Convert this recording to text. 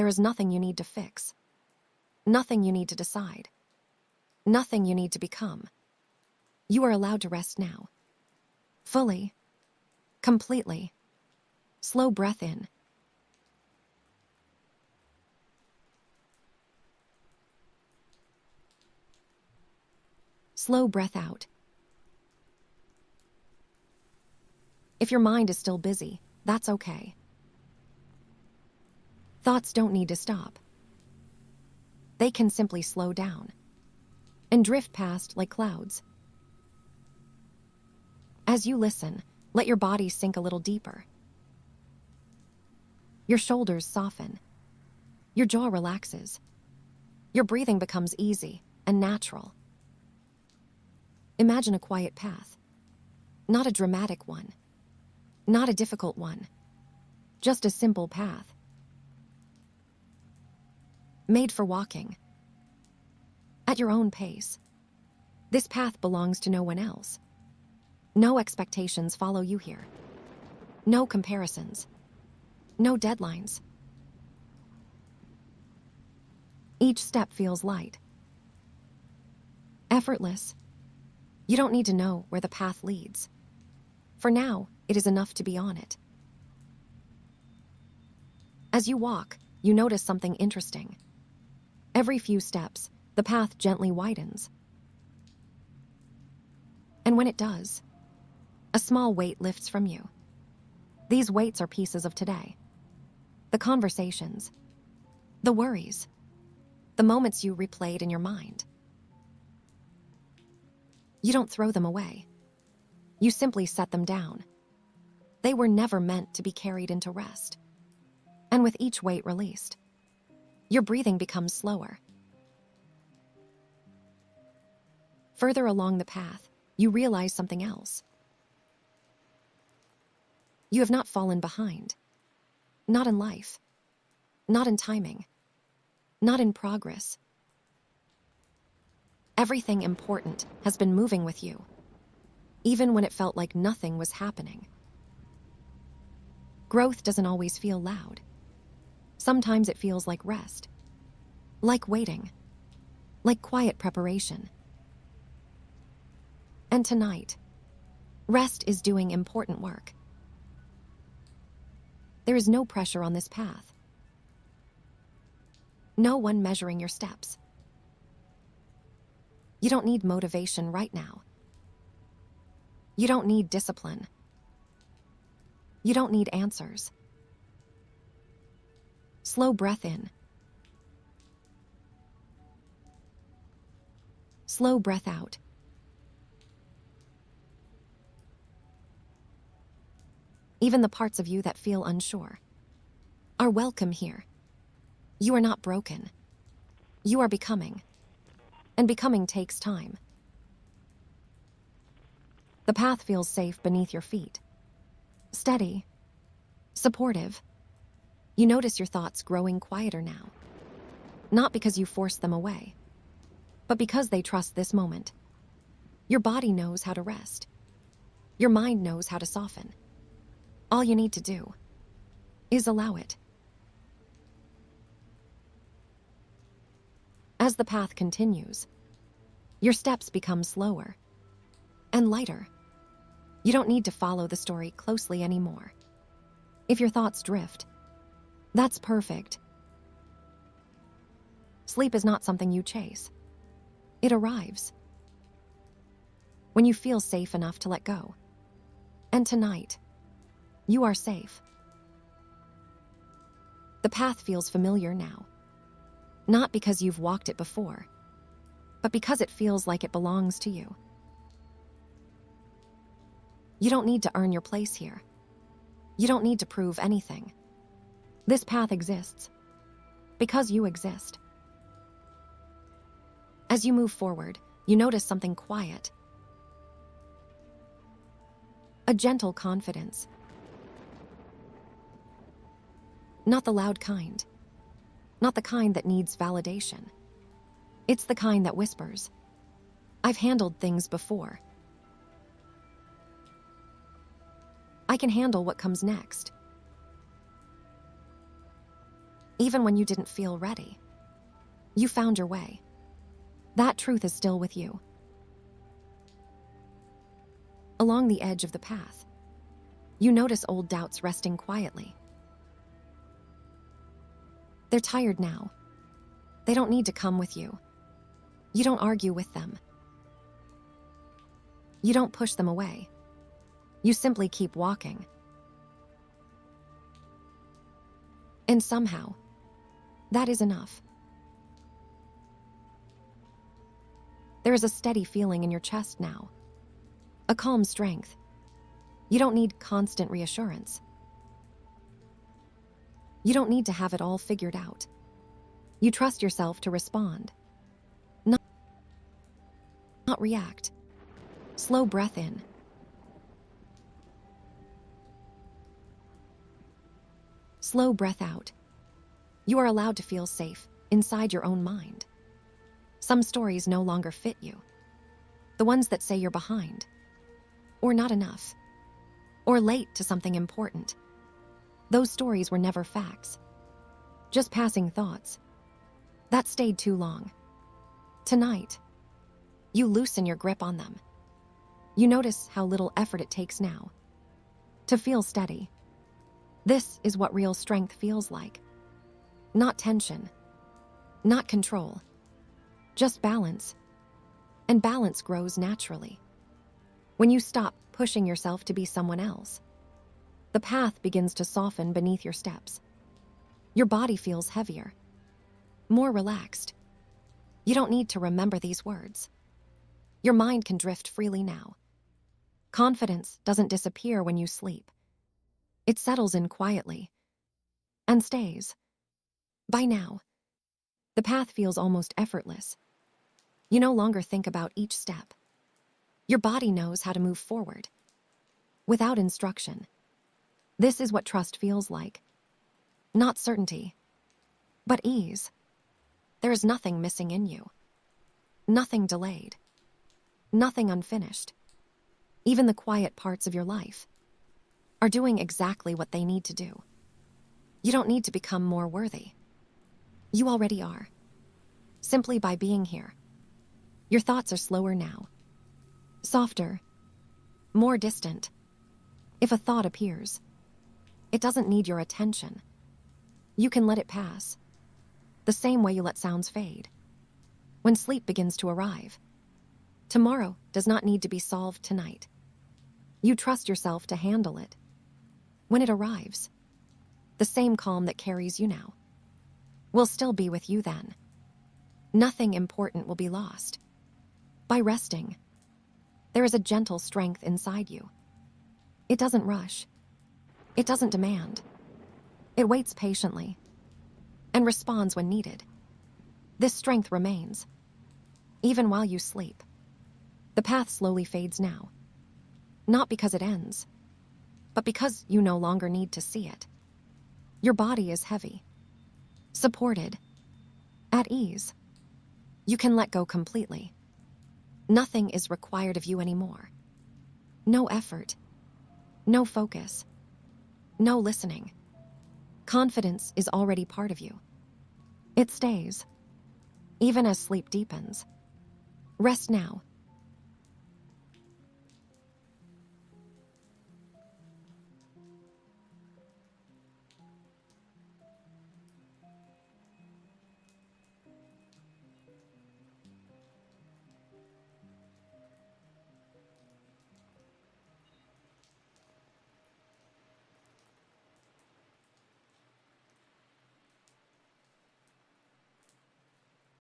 There is nothing you need to fix, nothing you need to decide, nothing you need to become. You are allowed to rest now. Fully, completely. Slow breath in. Slow breath out. If your mind is still busy, that's okay. Thoughts don't need to stop. They can simply slow down and drift past like clouds. As you listen, let your body sink a little deeper. Your shoulders soften. Your jaw relaxes. Your breathing becomes easy and natural. Imagine a quiet path. Not a dramatic one. Not a difficult one. Just a simple path. Made for walking. At your own pace. This path belongs to no one else. No expectations follow you here. No comparisons. No deadlines. Each step feels light. Effortless. You don't need to know where the path leads. For now, it is enough to be on it. As you walk, you notice something interesting. Every few steps, the path gently widens. And when it does, a small weight lifts from you. These weights are pieces of today. The conversations, the worries, the moments you replayed in your mind. You don't throw them away. You simply set them down. They were never meant to be carried into rest. And with each weight released, your breathing becomes slower. Further along the path, you realize something else. You have not fallen behind. Not in life. Not in timing. Not in progress. Everything important has been moving with you, even when it felt like nothing was happening. Growth doesn't always feel loud. Sometimes it feels like rest, like waiting, like quiet preparation. And tonight, rest is doing important work. There is no pressure on this path. No one measuring your steps. You don't need motivation right now. You don't need discipline. You don't need answers. Slow breath in. Slow breath out. Even the parts of you that feel unsure are welcome here. You are not broken. You are becoming. And becoming takes time. The path feels safe beneath your feet. Steady. Supportive. You notice your thoughts growing quieter now. Not because you forced them away, but because they trust this moment. Your body knows how to rest. Your mind knows how to soften. All you need to do is allow it. As the path continues, your steps become slower and lighter. You don't need to follow the story closely anymore. If your thoughts drift, that's perfect. Sleep is not something you chase. It arrives when you feel safe enough to let go. And tonight, you are safe. The path feels familiar now. Not because you've walked it before, but because it feels like it belongs to you. You don't need to earn your place here. You don't need to prove anything. This path exists because you exist. As you move forward, you notice something quiet. A gentle confidence. Not the loud kind. Not the kind that needs validation. It's the kind that whispers, "I've handled things before. I can handle what comes next." even when you didn't feel ready. You found your way. That truth is still with you. Along the edge of the path, you notice old doubts resting quietly. They're tired now. They don't need to come with you. You don't argue with them. You don't push them away. You simply keep walking. And somehow, that is enough. There is a steady feeling in your chest now, a calm strength. You don't need constant reassurance. You don't need to have it all figured out. You trust yourself to respond, not react. Slow breath in. Slow breath out. You are allowed to feel safe inside your own mind. Some stories no longer fit you. The ones that say you're behind, or not enough, or late to something important. Those stories were never facts, just passing thoughts. That stayed too long. Tonight, you loosen your grip on them. You notice how little effort it takes now to feel steady. This is what real strength feels like. Not tension, not control, just balance. And balance grows naturally. When you stop pushing yourself to be someone else, the path begins to soften beneath your steps. Your body feels heavier, more relaxed. You don't need to remember these words. Your mind can drift freely now. Confidence doesn't disappear when you sleep. It settles in quietly and stays. By now, the path feels almost effortless. You no longer think about each step. Your body knows how to move forward without instruction. This is what trust feels like. Not certainty, but ease. There is nothing missing in you. Nothing delayed. Nothing unfinished. Even the quiet parts of your life are doing exactly what they need to do. You don't need to become more worthy. You already are. Simply by being here. Your thoughts are slower now. Softer. More distant. If a thought appears, it doesn't need your attention. You can let it pass. The same way you let sounds fade. When sleep begins to arrive, tomorrow does not need to be solved tonight. You trust yourself to handle it. When it arrives, the same calm that carries you now will still be with you then. Nothing important will be lost. By resting, there is a gentle strength inside you. It doesn't rush. It doesn't demand. It waits patiently and responds when needed. This strength remains, even while you sleep. The path slowly fades now, not because it ends, but because you no longer need to see it. Your body is heavy, supported, at ease. You can let go completely. Nothing is required of you anymore. No effort, no focus, no listening. Confidence is already part of you. It stays, even as sleep deepens. Rest now,